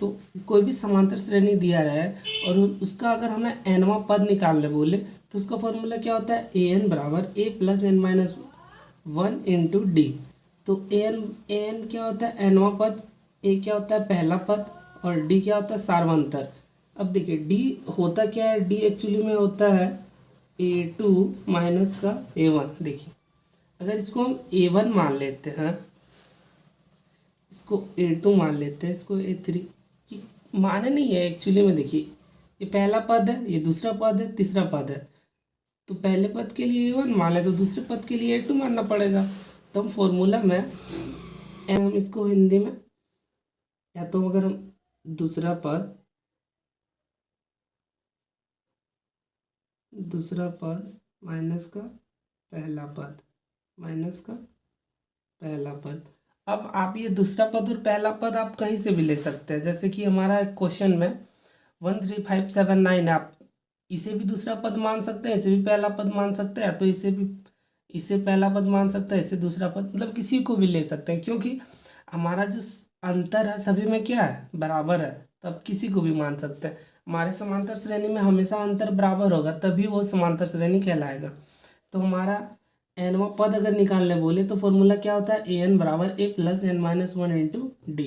तो कोई भी समांतर श्रेणी दिया रहा है और उसका अगर हमें एनवा पद निकालने बोले तो उसका फॉर्मूला क्या होता है, ए एन बराबर ए plus N minus one into D. तो ए एन क्या होता है, एनवा पद, ए क्या होता है पहला पद, और डी क्या होता है सार्वंतर। अब देखिए डी होता क्या है, डी एक्चुअली में होता है ए टू माइनस का ए वन। देखिए अगर इसको हम ए वन मान लेते हैं, इसको ए टू मान लेते हैं, इसको ए थ्री, माने नहीं है एक्चुअली में। देखिए ये पहला पद है, ये दूसरा पद है, तीसरा पद है, तो पहले पद के लिए ए वन मान ले तो दूसरे पद के लिए ए टू मानना पड़ेगा। तो हम फॉर्मूला में हम इसको हिंदी में, या तो अगर हम दूसरा पद माइनस का पहला पद, माइनस का पहला पद। अब आप ये दूसरा पद और पहला पद आप कहीं से भी ले सकते हैं, जैसे कि हमारा क्वेश्चन में 13579 है, आप इसे भी दूसरा पद मान सकते हैं, इसे भी पहला पद मान सकते हैं, तो इसे पहला पद मान सकते हैं, इसे दूसरा पद, मतलब किसी को भी ले सकते हैं, क्योंकि हमारा जो अंतर है सभी में क्या है, बराबर है, तो आप किसी को भी मान सकते हैं। हमारे समांतर श्रेणी में हमेशा अंतर बराबर होगा, तभी वो समांतर श्रेणी कहलाएगा। तो हमारा एनवा पद अगर निकालने बोले तो फॉर्मूला क्या होता है, ए एन बराबर ए plus N minus one into D.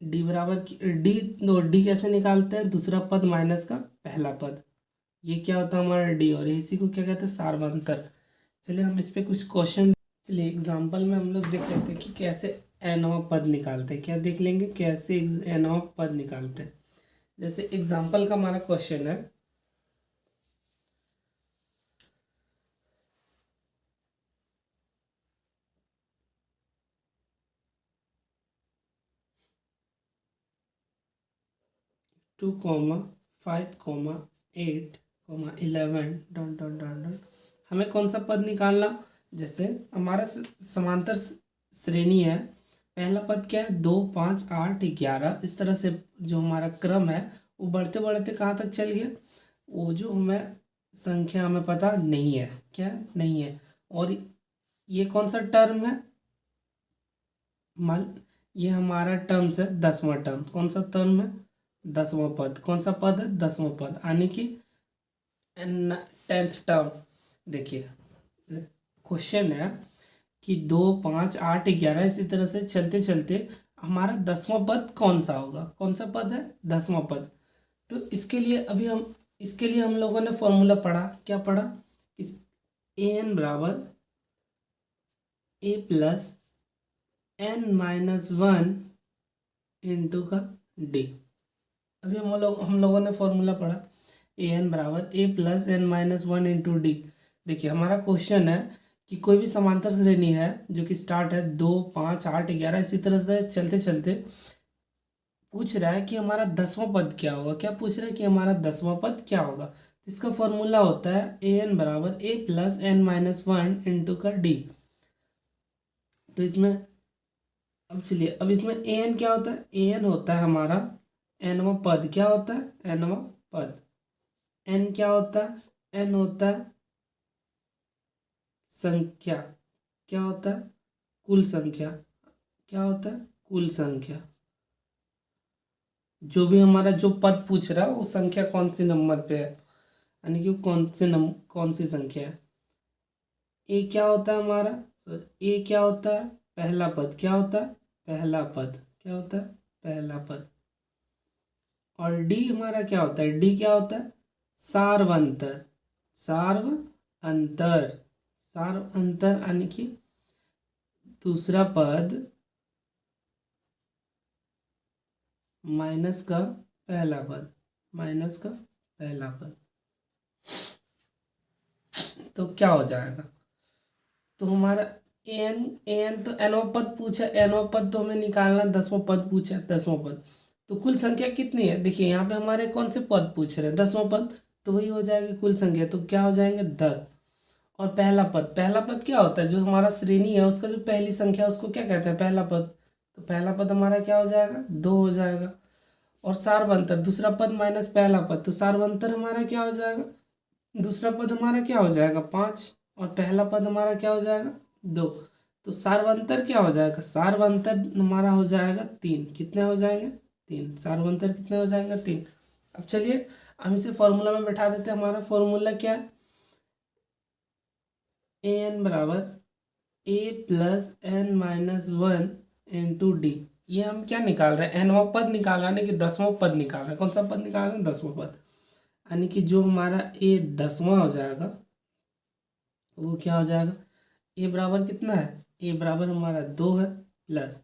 D बराबर डी कैसे निकालते हैं, दूसरा पद माइनस का पहला पद, ये क्या होता है हमारा डी, और इसी को क्या कहते हैं सार्वंतर। चलिए हम इस पे कुछ क्वेश्चन, चलिए एग्जाम्पल में हम लोग देख लेते हैं कि कैसे एनवा पद निकालते हैं। क्या देख लेंगे, कैसे एनवा पद निकालते हैं। जैसे एग्जाम्पल का हमारा क्वेश्चन है, two comma 5 comma 8 comma 11 dot dot dot dot, हमें कौन सा पद निकालना। जैसे हमारा समांतर श्रेणी है, पहला पद क्या है 2 5 8 11, इस तरह से जो हमारा क्रम है वो बढ़ते बढ़ते कहाँ तक चल गया, वो जो हमें संख्या हमें पता नहीं है, क्या नहीं है। और ये कौन सा टर्म है, मान ये हमारा टर्म्स है 10वां टर्म, कौन सा टर्म है 10वां पद, कौन सा पद है 10वां पद, यानी कि 10th टर्म। देखिए क्वेश्चन है कि 2 5 8 11 इसी तरह से चलते चलते हमारा 10वां पद कौन सा होगा, कौन सा पद है 10वां पद। तो इसके लिए हम लोगों ने फॉर्मूला पढ़ा, क्या पढ़ा, इस ए एन बराबर ए plus N minus one into का डी। अभी हम लोगों ने फॉर्मूला पढ़ा ए एन बराबर ए plus N minus one into d. देखिए हमारा क्वेश्चन है कि कोई भी समांतर श्रेणी है जो कि स्टार्ट है 2 5 8 11, इसी तरह से चलते चलते पूछ रहा है कि हमारा 10वां पद क्या होगा, क्या पूछ रहा है कि हमारा 10वां पद क्या होगा। तो इसका फॉर्मूला होता है ए एन बराबर ए plus N minus one into का डी। तो इसमें अब चलिए, अब इसमें ए एन क्या होता है, ए एन होता है हमारा एनवा पद, क्या होता है एनवा पद। एन क्या होता है, एन होता है संख्या, क्या होता है कुल संख्या, क्या होता है कुल संख्या। जो भी हमारा जो पद पूछ रहा है वो संख्या कौन से नंबर पे है, यानी कि कौन सी संख्या है। ए क्या होता है हमारा, ए क्या होता है पहला पद, क्या होता है पहला पद, क्या होता है पहला पद। और डी हमारा क्या होता है, डी क्या होता है सार्वंतर, सार्वअंतर, सार्वअंतर यानी कि दूसरा पद माइनस का पहला पद, माइनस का पहला पद। तो क्या हो जाएगा, तो हमारा एन तो एनवा पद पूछा, एनवा पद तो हमें निकालना, 10वां पद पूछा 10वां पद, तो कुल संख्या कितनी है। देखिए यहाँ पे हमारे कौन से पद पूछ रहे हैं 10वां पद, तो वही हो जाएगी कुल संख्या, तो क्या हो जाएंगे 10। और पहला पद क्या होता है, जो हमारा श्रेणी है उसका जो पहली संख्या उसको क्या कहते हैं पहला पद, तो पहला पद हमारा क्या हो जाएगा 2 हो जाएगा। और सार्वंतर दूसरा पद माइनस पहला पद, तो सार्वंतर हमारा क्या हो जाएगा, दूसरा पद हमारा क्या हो जाएगा 5 और पहला पद हमारा क्या हो जाएगा 2। तो सार्वंतर क्या हो जाएगा, सार्वंतर हमारा हो जाएगा 3। कितने हो जाएंगे, 3। सार्वंतर कितने हो जाएंगे, 3। अब चलिए हम इसे फॉर्मूला में बैठा देते हैं। हमारा फॉर्मूला क्या है, ए एन बराबर ए plus N minus 1 into d. ये हम क्या निकाल रहे हैं, एनवां पद निकाल रहे हैं कि 10वां पद निकाल रहे हैं। कौन सा पद निकाल रहे हैं, 10वां पद। यानी कि जो हमारा ए 10वां हो जाएगा वो क्या हो जाएगा, ए बराबर कितना है, ए बराबर हमारा 2 है, प्लस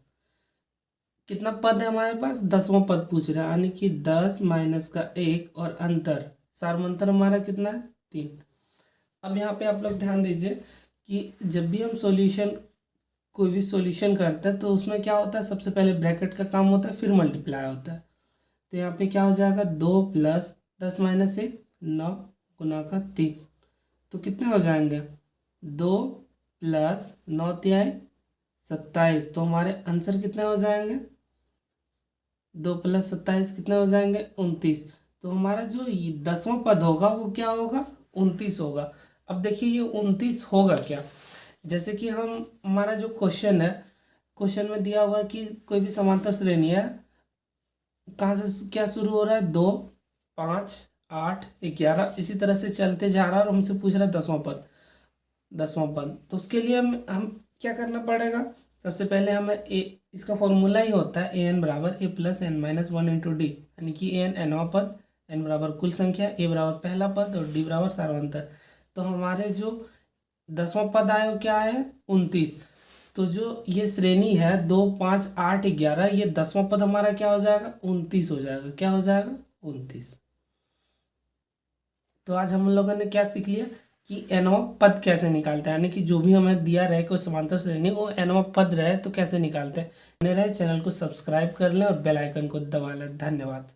कितना पद है हमारे पास, 10वां पद पूछ रहा है, यानी कि 10 माइनस का 1 और अंतर, सार्वंतर हमारा कितना है, 3। अब यहाँ पे आप लोग ध्यान दीजिए कि जब भी हम सॉल्यूशन, कोई भी सॉल्यूशन करते हैं तो उसमें क्या होता है, सबसे पहले ब्रैकेट का काम होता है, फिर मल्टीप्लाई होता है। तो यहाँ पे क्या हो जाएगा, 2 प्लस 10 माइनस 1, 9 गुना का 3। तो कितने हो जाएंगे, 2 प्लस 9 तिहाई 27। तो हमारे आंसर कितने हो जाएंगे, 2 प्लस 27 कितने हो जाएंगे, 29। तो हमारा जो 10वां पद होगा वो क्या होगा, 29 होगा। अब देखिए ये 29 होगा क्या, जैसे कि हम, हमारा जो क्वेश्चन है, क्वेश्चन में दिया हुआ है कि कोई भी समांतर श्रेणी है, कहाँ से क्या शुरू हो रहा है, 2 5 8 11, इसी तरह से चलते जा रहा है और हमसे पूछ रहा है 10वां पद, 10वां पद। तो उसके लिए हम क्या करना पड़ेगा, सबसे पहले हमें ए, इसका फॉर्मूला ही होता है ए एन बराबर ए plus N minus 1 into d, यानी कि ए एन एनवां पद, एन बराबर कुल संख्या, ए बराबर पहला पद और डी बराबर सार्वंतर। तो हमारे जो 10वां पद आए वो क्या है, 29। तो जो ये श्रेणी है 2 5 8 11, ये 10वां पद हमारा क्या हो जाएगा, 29 हो जाएगा। क्या हो जाएगा, 29। तो आज हम लोगों ने क्या सीख लिया कि एनवां पद कैसे निकालते हैं, यानी कि जो भी हमें दिया रहे कोई समांतर श्रेणी, वो एनवां पद रहे तो कैसे निकालते हैं। बने रहे, चैनल को सब्सक्राइब कर लें और बेल आइकन को दबा लें। धन्यवाद।